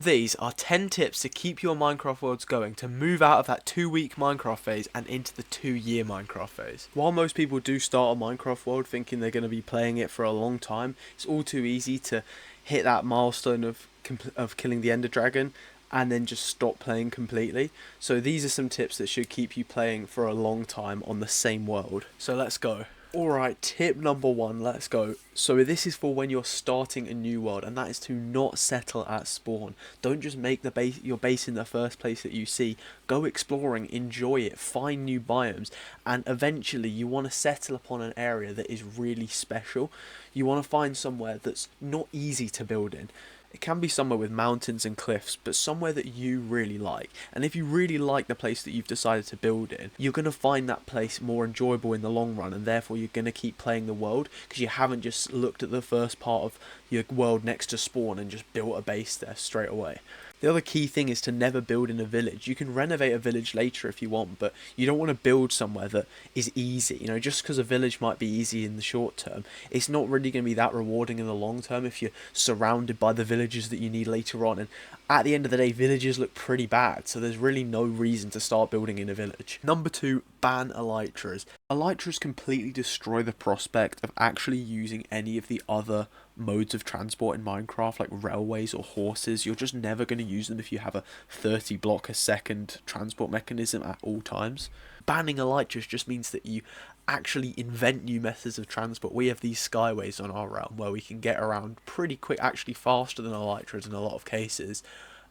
These are 10 tips to keep your Minecraft worlds going to move out of that 2 week Minecraft phase and into the 2 year Minecraft phase. While most people do start a Minecraft world thinking they're going to be playing it for a long time, it's all too easy to hit that milestone of killing the Ender Dragon and then just stop playing completely. So these are some tips that should keep you playing for a long time on the same world. So let's go. Alright, tip number 1, let's go. So this is for when you're starting a new world, and that is to not settle at spawn. Don't just make your base in the first place that you see. Go exploring, enjoy it, find new biomes, and eventually you want to settle upon an area that is really special. You want to find somewhere that's not easy to build in. It can be somewhere with mountains and cliffs, but somewhere that you really like. And if you really like the place that you've decided to build in, you're going to find that place more enjoyable in the long run, and therefore you're going to keep playing the world, because you haven't just looked at the first part of your world next to spawn and just built a base there straight away. The other key thing is to never build in a village. You can renovate a village later if you want, but you don't want to build somewhere that is easy. You know, just because a village might be easy in the short term, it's not really going to be that rewarding in the long term if you're surrounded by the villages that you need later on. And at the end of the day, villages look pretty bad, so there's really no reason to start building in a village. Number 2, ban elytras. Elytras completely destroy the prospect of actually using any of the other modes of transport in Minecraft, like railways or horses. You're just never going to use them if you have a 30 block a second transport mechanism at all times. Banning elytras just means that you actually invent new methods of transport. We have these skyways on our realm where we can get around pretty quick, actually faster than elytras in a lot of cases.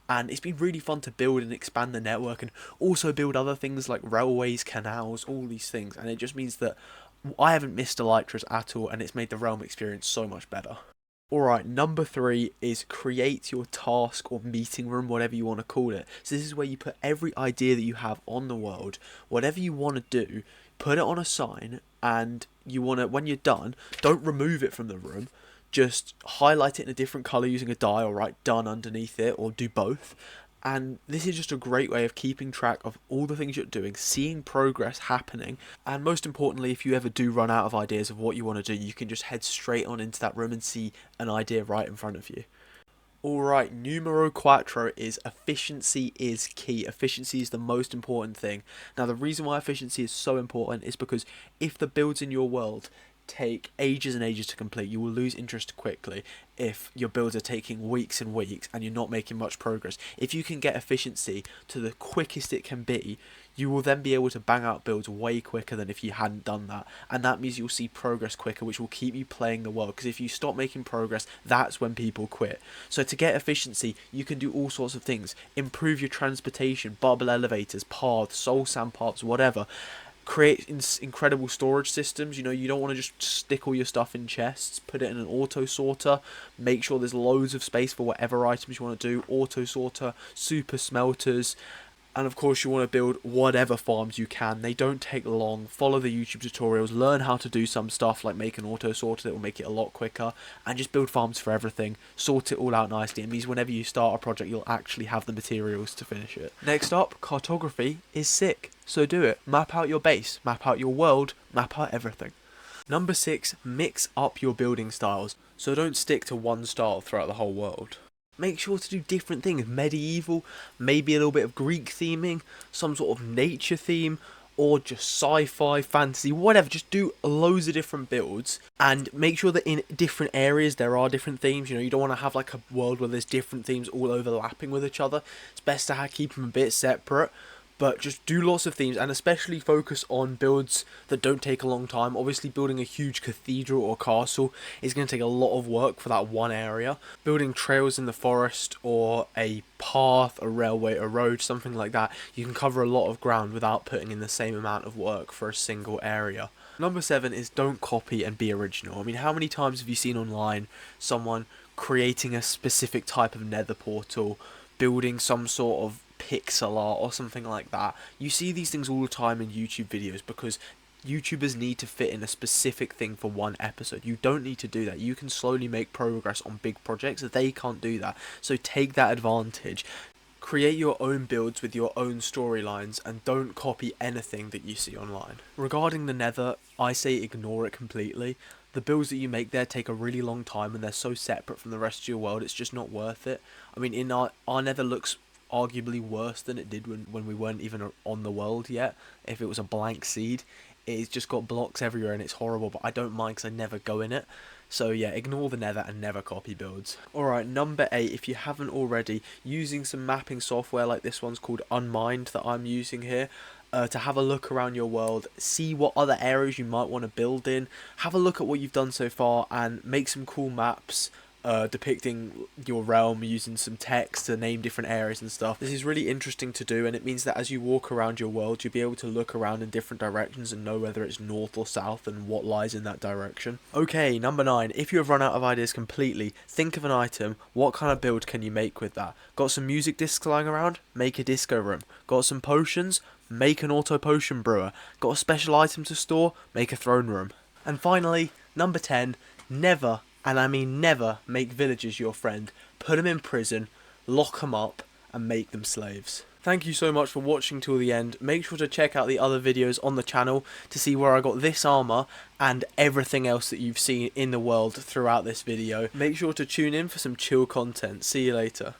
And it's been really fun to build and expand the network, and also build other things like railways, canals, all these things. And it just means that I haven't missed elytras at all, and it's made the realm experience so much better. Alright, number 3 is create your task or meeting room, whatever you want to call it. So this is where you put every idea that you have on the world, whatever you want to do, put it on a sign, and you want to, when you're done, don't remove it from the room. Just highlight it in a different colour using a die, or write done underneath it, or do both. And this is just a great way of keeping track of all the things you're doing, seeing progress happening, and most importantly, if you ever do run out of ideas of what you want to do, you can just head straight on into that room and see an idea right in front of you. Alright, numero quattro is efficiency is key. Efficiency is the most important thing. Now, the reason why efficiency is so important is because if the builds in your world take ages and ages to complete, you will lose interest quickly if your builds are taking weeks and weeks and you're not making much progress. If you can get efficiency to the quickest it can be, you will then be able to bang out builds way quicker than if you hadn't done that, and that means you'll see progress quicker, which will keep you playing the world, because if you stop making progress, that's when people quit. So to get efficiency, you can do all sorts of things. Improve your transportation, bubble elevators, paths, soul sand paths, whatever. Create incredible storage systems. You know, you don't want to just stick all your stuff in chests. Put it in an auto sorter. Make sure there's loads of space for whatever items you want to do. Auto sorter, super smelters, and of course you want to build whatever farms you can. They don't take long. Follow the YouTube tutorials, learn how to do some stuff like make an auto sorter that will make it a lot quicker, and just build farms for everything. Sort it all out nicely. It means whenever you start a project, you'll actually have the materials to finish it. Next up, cartography is sick, so do it. Map out your base, map out your world, map out everything. Number 6, mix up your building styles. So don't stick to one style throughout the whole world. Make sure to do different things. Medieval, maybe a little bit of Greek theming, some sort of nature theme, or just sci-fi, fantasy, whatever. Just do loads of different builds, and make sure that in different areas there are different themes. You know, you don't want to have like a world where there's different themes all overlapping with each other. It's best to keep them a bit separate. But just do lots of themes, and especially focus on builds that don't take a long time. Obviously, building a huge cathedral or castle is going to take a lot of work for that one area. Building trails in the forest, or a path, a railway, a road, something like that, you can cover a lot of ground without putting in the same amount of work for a single area. Number 7 is don't copy and be original. I mean, how many times have you seen online someone creating a specific type of nether portal, building some sort of pixel art or something like that? You see these things all the time in YouTube videos because YouTubers need to fit in a specific thing for one episode. You don't need to do that. You can slowly make progress on big projects. They can't do that. So take that advantage. Create your own builds with your own storylines, and don't copy anything that you see online. Regarding the nether, I say ignore it completely. The builds that you make there take a really long time, and they're so separate from the rest of your world, it's just not worth it. I mean, in our nether looks arguably worse than it did when we weren't even on the world yet. If it was a blank seed, it's just got blocks everywhere and it's horrible, but I don't mind because I never go in it. So yeah, ignore the nether and never copy builds. Alright, number 8, if you haven't already, using some mapping software like this one's called Unmined that I'm using here, to have a look around your world, see what other areas you might want to build in, have a look at what you've done so far and make some cool maps depicting your realm using some text to name different areas and stuff. This is really interesting to do, and it means that as you walk around your world, you'll be able to look around in different directions and know whether it's north or south and what lies in that direction. Okay, number 9, if you have run out of ideas completely, think of an item. What kind of build can you make with that? Got some music discs lying around? Make a disco room. Got some potions? Make an auto potion brewer. Got a special item to store? Make a throne room. And finally, number 10, never, and I mean never, make villagers your friend. Put them in prison, lock them up, and make them slaves. Thank you so much for watching till the end. Make sure to check out the other videos on the channel to see where I got this armor and everything else that you've seen in the world throughout this video. Make sure to tune in for some chill content. See you later.